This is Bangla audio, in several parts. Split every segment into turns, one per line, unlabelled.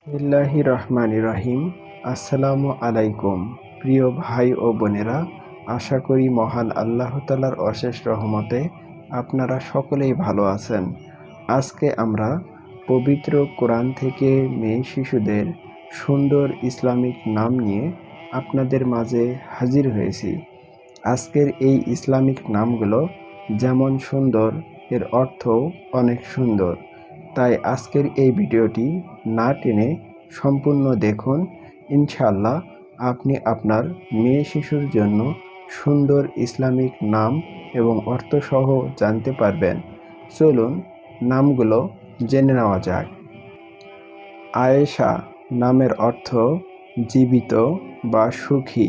বিসমিল্লাহির রহমানির রহিম। আসসালামু আলাইকুম প্রিয় ভাই ও বোনেরা, আশা করি মহান আল্লাহ তাআলার অশেষ রহমতে আপনারা সকলেই ভালো আছেন। আজকে আমরা পবিত্র কোরআন থেকে মেয়ে শিশুদের সুন্দর ইসলামিক নাম নিয়ে আপনাদের মাঝে হাজির হয়েছি। আজকের এই ইসলামিক নামগুলো যেমন সুন্দর, এর অর্থও অনেক সুন্দর। তাই আজকের এই ভিডিওটি না টেনে সম্পূর্ণ দেখুন। ইনশাআল্লাহ আপনি আপনার মেয়ে শিশুর জন্য সুন্দর ইসলামিক নাম এবং অর্থসহ জানতে পারবেন। চলুন নামগুলো জেনে নেওয়া যাক। আয়েশা নামের অর্থ জীবিত বা সুখী।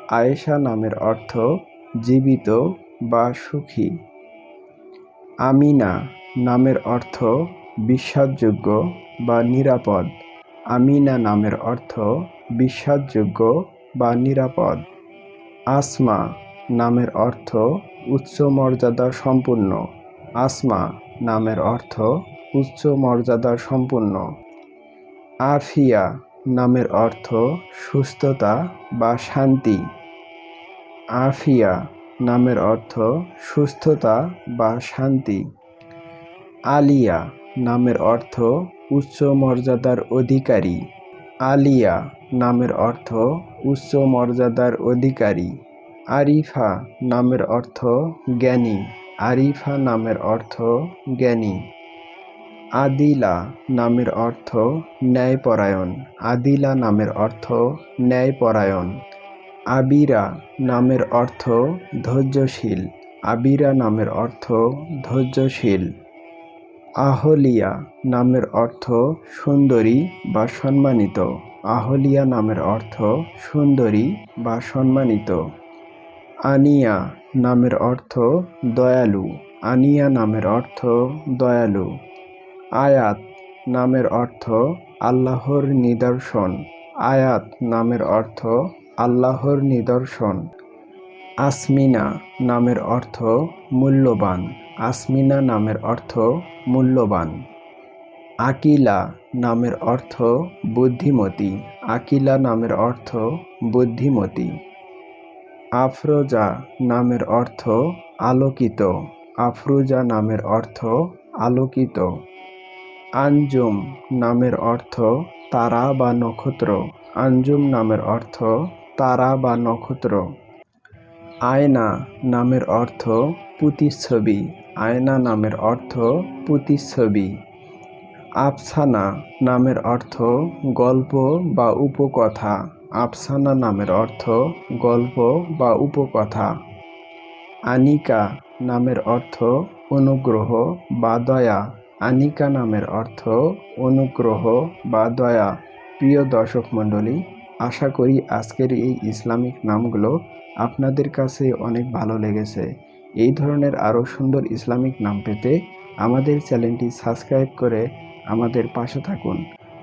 আয়েশা নামের অর্থ জীবিত বা সুখী। আমিনা নামের অর্থ বিশ্বাসযোগ্য বা নিরাপদ। আমিনা নামের অর্থ বিশ্বাসযোগ্য বা নিরাপদ। আসমা নামের অর্থ উচ্চ মর্যাদা সম্পন্ন। আসমা নামের অর্থ উচ্চ মর্যাদা সম্পন্ন। আফিয়া নামের অর্থ সুস্থতা বা শান্তি। আফিয়া নামের অর্থ সুস্থতা বা শান্তি। আলিয়া নামের অর্থ উচ্চ মর্যাদার অধিকারী। আলিয়া নামের অর্থ উচ্চ মর্যাদার অধিকারী। আরিফা নামের অর্থ জ্ঞানী। আরিফা নামের অর্থ জ্ঞানী। আদিলা নামের অর্থ ন্যায়পরায়ণ। আদিলা নামের অর্থ ন্যায়পরায়ণ। আবিরা নামের অর্থ ধৈর্যশীল। আবিরা নামের অর্থ ধৈর্যশীল। আহলিয়া নামের অর্থ সুন্দরী বা সম্মানিত। আহলিয়া নামের অর্থ সুন্দরী বা সম্মানিত। আনিয়া নামের অর্থ দয়ালু। আনিয়া নামের অর্থ দয়ালু। আয়াত নামের অর্থ আল্লাহর নিদর্শন। আয়াত নামের অর্থ আল্লাহর নিদর্শন। আসমিনা নামের অর্থ মূল্যবান। আসমিনা নামের অর্থ মূল্যবান। আকিলা নামের অর্থ বুদ্ধিমতী। আকিলা নামের অর্থ বুদ্ধিমতী। আফরোজা নামের অর্থ আলোকিত। আফরোজা নামের অর্থ আলোকিত। আঞ্জুম নামের অর্থ তারা বা নক্ষত্র। আঞ্জুম নামের অর্থ তারা বা নক্ষত্র। আয়না নামের অর্থ প্রতিচ্ছবি। আয়না নামের অর্থ প্রতিচ্ছবি। আফসানা নামের অর্থ গল্প বা উপকথা। আফসানা নামের অর্থ গল্প বা উপকথা। আনিকা নামের অর্থ অনুগ্রহ বা দয়া। আনিকা নামের অর্থ অনুগ্রহ বা দয়া। প্রিয় দর্শক মণ্ডলী, আশা করি আজকের এই ইসলামিক নামগুলো আপনাদের কাছে অনেক ভালো লেগেছে। এই ধরনের আরও সুন্দর ইসলামিক নাম পেতে আমাদের চ্যানেলটি সাবস্ক্রাইব করে আমাদের পাশে থাকুন।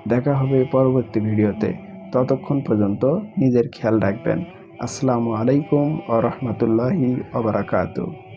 দেখা হবে পরবর্তী ভিডিওতে। ততক্ষণ পর্যন্ত নিজের খেয়াল রাখবেন। আসসালামু আলাইকুম ওয়া রাহমাতুল্লাহি ওয়া বারাকাতুহু।